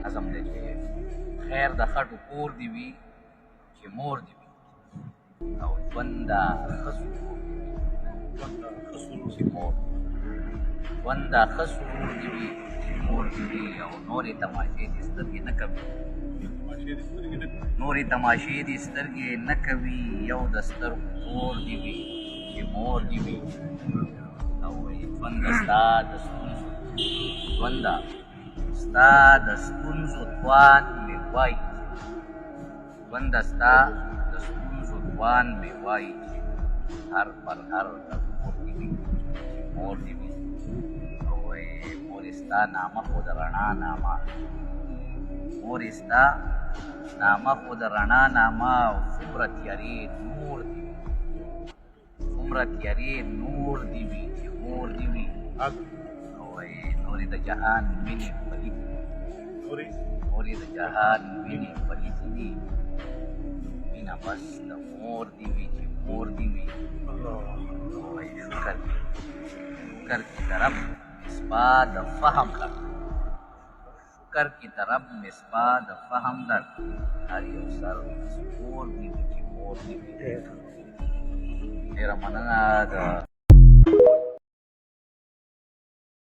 نظم دی چې خیر د خټو کور دې وي چې مور دې وي او ژوند د ښه سرور چې مور ژوند د ښه سرور دې وي چې مور دې وي او نورې تماشې دې سترګې نه کوي نورې تماشې دې سترګې نه کوي یو د سترګو کور دې وي چې مور دې وي او ژوند ستا د ستونزو ژوند ستا د ستونزو توان مې وایي ژوند ستا د ستونزو توان مې وایي چې هر پر هر د مور دې وي چې مور دې وي او مور ستا نامه خو د رڼا نامه مور ستا نامه خو د رڼا نامه او څومره تیارې نور دې وي څومره تیارې نور دې وي چې مور دې وي نورې د جهان وینې پلیتې نورې د جهان وینې پلیتې دي مینه بس د مور دې وي چې مور دې وي شکر کی طرف مصباح د فهم در شکر کی طرف مصباح د فهم در هر یو سر سپور دې وي چې مور دې وي ډېره مننه د